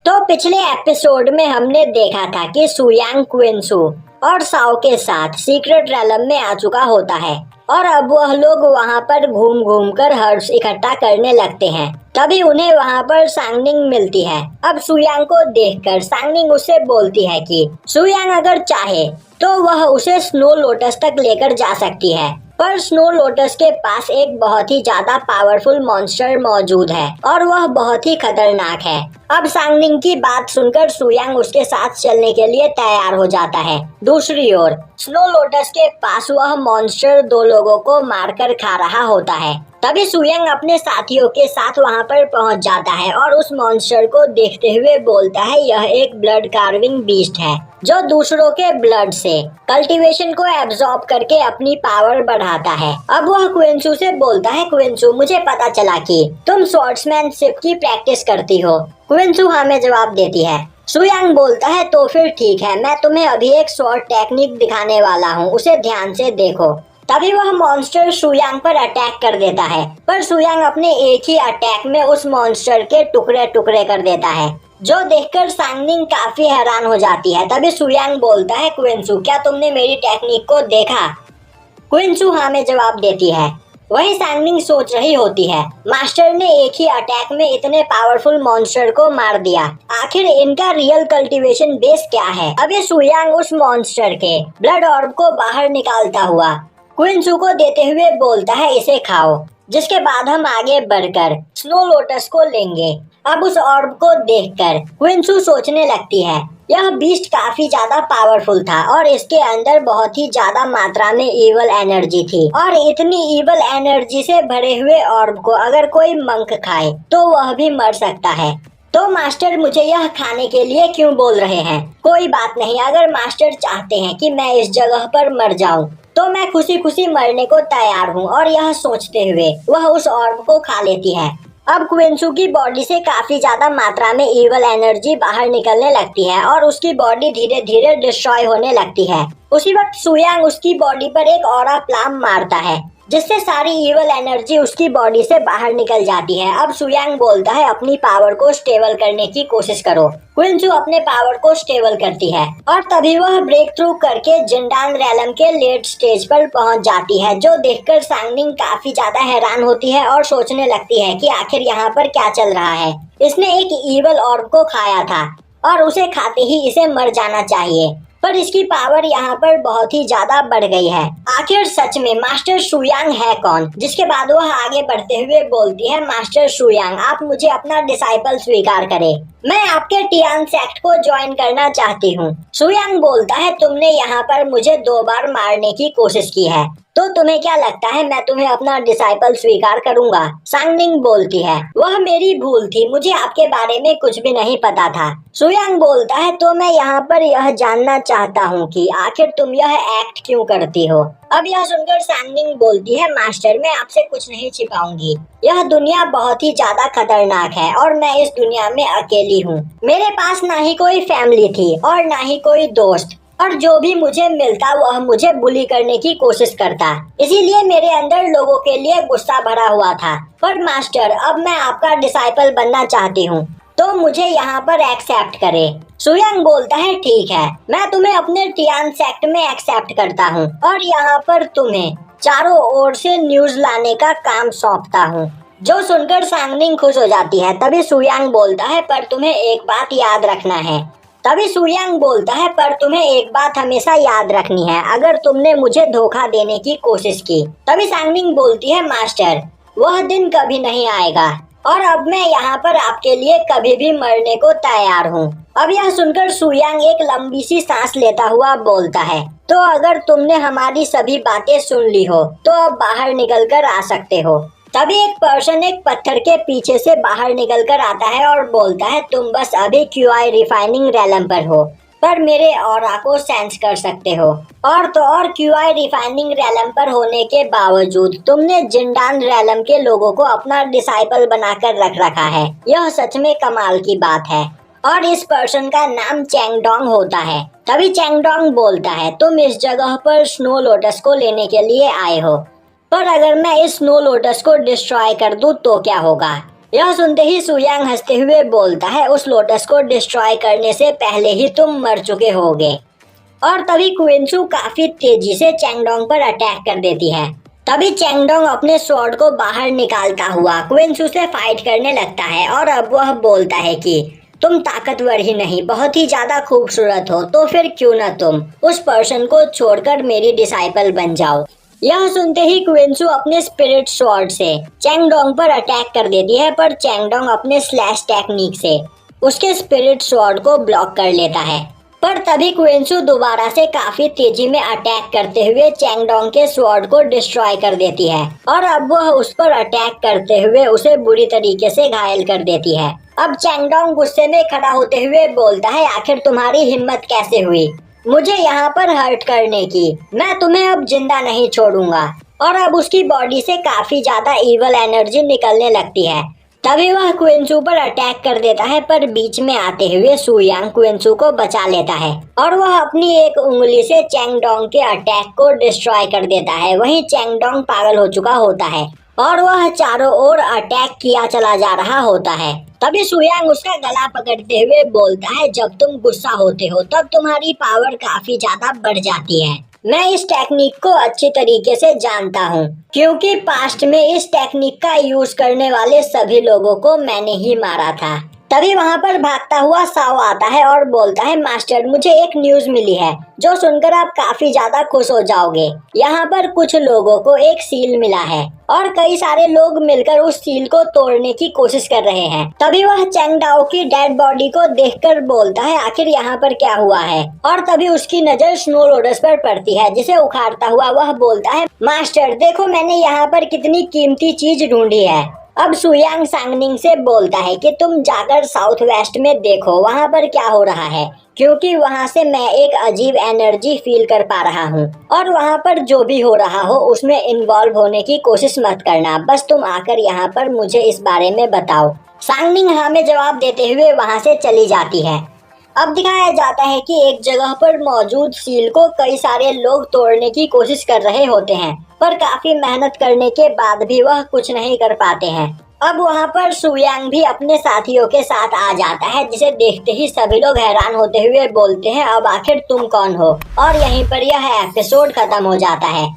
तो पिछले एपिसोड में हमने देखा था कि सुयांग क्विंसू और साओ के साथ सीक्रेट रैलम में आ चुका होता है और अब वह लोग वहां पर घूम घूम कर हर्ब्स इकट्ठा करने लगते हैं। तभी उन्हें वहां पर सांगनिंग मिलती है। अब सुयांग को देखकर सांगनिंग उससे बोलती है कि सुयांग अगर चाहे तो वह उसे स्नो लोटस तक लेकर जा सकती है, पर स्नो लोटस के पास एक बहुत ही ज्यादा पावरफुल मॉन्स्टर मौजूद है और वह बहुत ही खतरनाक है। अब सांगनिंग की बात सुनकर सुयांग उसके साथ चलने के लिए तैयार हो जाता है। दूसरी ओर स्नो लोटस के पास वह मॉन्स्टर दो लोगों को मारकर खा रहा होता है। तभी सुयांग अपने साथियों के साथ वहां पर पहुंच जाता है और उस मॉन्स्टर को देखते हुए बोलता है यह एक ब्लड कार्विंग बीस्ट है जो दूसरों के ब्लड से कल्टीवेशन को एब्जॉर्ब करके अपनी पावर बढ़ाता है। अब वह क्विंसू से बोलता है, क्विंसू मुझे पता चला कि तुम स्वॉर्ड्समैनशिप की प्रैक्टिस करती हो। क्विंसू हमें जवाब देती है। सुयांग बोलता है तो फिर ठीक है, मैं तुम्हें अभी एक स्वॉर्ड टेक्निक दिखाने वाला हूँ, उसे ध्यान से देखो। तभी वह मॉन्स्टर सुयांग पर अटैक कर देता है, पर सुयांग अपने एक ही अटैक में उस मॉन्स्टर के टुकड़े टुकड़े कर देता है, जो देखकर सांगनिंग काफी हैरान हो जाती है। तभी सुयांग बोलता है, क्विंसू क्या तुमने मेरी टेक्निक को देखा? क्विंसू हाँ में जवाब देती है। वही सांगनिंग सोच रही होती है, मास्टर ने एक ही अटैक में इतने पावरफुल मॉन्स्टर को मार दिया, आखिर इनका रियल कल्टीवेशन बेस क्या है? अभी सुयांग उस मॉन्स्टर के ब्लड ऑर्ब को बाहर निकालता हुआ क्विंसू को देते हुए बोलता है इसे खाओ, जिसके बाद हम आगे बढ़कर स्नो लोटस को लेंगे। अब उस ऑर्ब को देखकर क्विंसू सोचने लगती है यह बीस्ट काफी ज्यादा पावरफुल था और इसके अंदर बहुत ही ज्यादा मात्रा में इवल एनर्जी थी और इतनी इवल एनर्जी से भरे हुए ऑर्ब को अगर कोई मंक खाए तो वह भी मर सकता है। तो मास्टर मुझे यह खाने के लिए क्यों बोल रहे हैं? कोई बात नहीं, अगर मास्टर चाहते हैं कि मैं इस जगह पर मर जाऊं तो मैं खुशी खुशी मरने को तैयार हूँ। और यह सोचते हुए वह उस ऑर्ब को खा लेती है। अब क्विंसू की बॉडी से काफी ज्यादा मात्रा में इवल एनर्जी बाहर निकलने लगती है और उसकी बॉडी धीरे धीरे डिस्ट्रॉय होने लगती है। उसी वक्त सुयांग उसकी बॉडी पर एक ऑरा प्लाम मारता है, जिससे सारी इवल एनर्जी उसकी बॉडी से बाहर निकल जाती है। अब सुयांग बोलता है अपनी पावर को स्टेबल करने की कोशिश करो। क्विंसू अपने पावर को स्टेबल करती है और तभी वह ब्रेक थ्रू करके जिंडान रैलम के लेट स्टेज पर पहुंच जाती है, जो देखकर सांगनिंग काफी ज्यादा हैरान होती है और सोचने लगती है कि आखिर यहाँ पर क्या चल रहा है। इसने एक इवल ऑर्ब को खाया था और उसे खाते ही इसे मर जाना चाहिए, पर इसकी पावर यहाँ पर बहुत ही ज्यादा बढ़ गई है। आखिर सच में मास्टर सुयांग है कौन? जिसके बाद वह आगे बढ़ते हुए बोलती है, मास्टर सुयांग आप मुझे अपना डिसाइपल स्वीकार करें, मैं आपके टियान सेक्ट को ज्वाइन करना चाहती हूँ। सुयांग बोलता है तुमने यहाँ पर मुझे 2 बार मारने की कोशिश की है, तो तुम्हें क्या लगता है मैं तुम्हें अपना डिसाइपल स्वीकार करूंगा? सांगनिंग बोलती है वह मेरी भूल थी, मुझे आपके बारे में कुछ भी नहीं पता था। सुयांग बोलता है तो मैं यहाँ पर यह जानना चाहता हूँ कि आखिर तुम यह एक्ट क्यों करती हो? अब यह सुनकर सांगनिंग बोलती है, मास्टर मैं आपसे कुछ नहीं छिपाऊंगी, यह दुनिया बहुत ही ज्यादा खतरनाक है और मैं इस दुनिया में अकेली हूँ। मेरे पास ना ही कोई फैमिली थी और ना ही कोई दोस्त, और जो भी मुझे मिलता वह मुझे बुली करने की कोशिश करता, इसीलिए मेरे अंदर लोगों के लिए गुस्सा भरा हुआ था। पर मास्टर अब मैं आपका डिसाइपल बनना चाहती हूँ, तो मुझे यहाँ पर एक्सेप्ट करे। सुयांग बोलता है ठीक है, मैं तुम्हें अपने टियान सेक्ट में एक्सेप्ट करता हूँ और यहाँ पर तुम्हें चारों ओर से न्यूज लाने का काम सौंपता हूँ। जो सुनकर सांगनिंग खुश हो जाती है। तभी सुयांग बोलता है पर तुम्हें एक बात याद रखना है। तभी सुयांग बोलता है पर तुम्हें एक बात हमेशा याद रखनी है, अगर तुमने मुझे धोखा देने की कोशिश की। तभी सांगनिंग बोलती है मास्टर वह दिन कभी नहीं आएगा और अब मैं यहाँ पर आपके लिए कभी भी मरने को तैयार हूँ। अब यह सुनकर सुयांग एक लंबी सी सांस लेता हुआ बोलता है, तो अगर तुमने हमारी सभी बातें सुन ली हो तो अब बाहर निकल कर आ सकते हो। तभी एक पर्सन एक पत्थर के पीछे से बाहर निकल कर आता है और बोलता है तुम बस अभी क्यूआई रिफाइनिंग रैलम पर हो, पर मेरे ऑरा को सेंस कर सकते हो। और तो और क्यूआई रिफाइनिंग रैलम पर होने के बावजूद तुमने जिंडान रैलम के लोगों को अपना डिसाइपल बनाकर रख रखा है, यह सच में कमाल की बात है। और इस पर्सन का नाम चैंगडोंग होता है। तभी चैंगडोंग बोलता है तुम इस जगह पर स्नो लोटस को लेने के लिए आए हो, पर अगर मैं इस स्नो लोटस को डिस्ट्रॉय कर दूं तो क्या होगा? यह सुनते ही सुयांग हंसते हुए बोलता है, उस लोटस को डिस्ट्रॉय करने से पहले ही तुम मर चुके होगे। और तभी क्विंसू काफी तेजी से चैंगडोंग पर अटैक कर देती है। तभी चैंगडोंग अपने स्वॉर्ड को बाहर निकालता हुआ क्विंसू से फाइट करने लगता है और अब वह बोलता है कि तुम ताकतवर ही नहीं, बहुत ही ज्यादा खूबसूरत हो, तो फिर क्यों न तुम उस पर्सन को छोड़कर मेरी डिसाइपल बन जाओ। यह सुनते ही क्विंसू अपने स्पिरिट स्वॉर्ड से चैंगडोंग पर अटैक कर देती है, पर चैंगडोंग अपने स्लैश टेक्निक से उसके स्पिरिट स्वॉर्ड को ब्लॉक कर लेता है। पर तभी क्विंसू दोबारा से काफी तेजी में अटैक करते हुए चैंगडोंग के स्वॉर्ड को डिस्ट्रॉय कर देती है और अब वह उस पर अटैक करते हुए उसे बुरी तरीके से घायल कर देती है। अब चैंगडोंग गुस्से में खड़ा होते हुए बोलता है, आखिर तुम्हारी हिम्मत कैसे हुई मुझे यहाँ पर हर्ट करने की, मैं तुम्हें अब जिंदा नहीं छोड़ूंगा। और अब उसकी बॉडी से काफी ज्यादा इवल एनर्जी निकलने लगती है। तभी वह क्विंसू पर अटैक कर देता है, पर बीच में आते हुए सुयांग क्विंसू को बचा लेता है और वह अपनी एक उंगली से चैंगडोंग के अटैक को डिस्ट्रॉय कर देता है। वहीं चैंगडोंग पागल हो चुका होता है और वह चारों ओर अटैक किया चला जा रहा होता है। तभी सुयांग उसका गला पकड़ते हुए बोलता है, जब तुम गुस्सा होते हो तब तुम्हारी पावर काफी ज्यादा बढ़ जाती है। मैं इस टेक्निक को अच्छी तरीके से जानता हूँ, क्योंकि पास्ट में इस टेक्निक का यूज करने वाले सभी लोगों को मैंने ही मारा था। तभी वहाँ पर भागता हुआ साओ आता है और बोलता है, मास्टर मुझे एक न्यूज मिली है जो सुनकर आप काफी ज्यादा खुश हो जाओगे। यहाँ पर कुछ लोगों को एक सील मिला है और कई सारे लोग मिलकर उस सील को तोड़ने की कोशिश कर रहे हैं। तभी वह चैंगडाओ की डेड बॉडी को देखकर बोलता है, आखिर यहाँ पर क्या हुआ है। और तभी उसकी नजर स्नो लोटस पर पड़ती है, जिसे उखाड़ता हुआ वह बोलता है, मास्टर देखो मैंने यहाँ पर कितनी कीमती चीज ढूंढी है। अब सुयांग सांगनिंग से बोलता है कि तुम जाकर साउथ वेस्ट में देखो वहाँ पर क्या हो रहा है, क्योंकि वहाँ से मैं एक अजीब एनर्जी फील कर पा रहा हूँ और वहाँ पर जो भी हो रहा हो उसमें इन्वॉल्व होने की कोशिश मत करना, बस तुम आकर यहाँ पर मुझे इस बारे में बताओ। सांगनिंग हाँ में जवाब देते हुए वहाँ से चली जाती है। अब दिखाया जाता है कि एक जगह पर मौजूद सील को कई सारे लोग तोड़ने की कोशिश कर रहे होते हैं, पर काफी मेहनत करने के बाद भी वह कुछ नहीं कर पाते हैं। अब वहाँ पर सुयांग भी अपने साथियों के साथ आ जाता है, जिसे देखते ही सभी लोग हैरान होते हुए बोलते हैं, अब आखिर तुम कौन हो। और यहीं पर यह एपिसोड खत्म हो जाता है।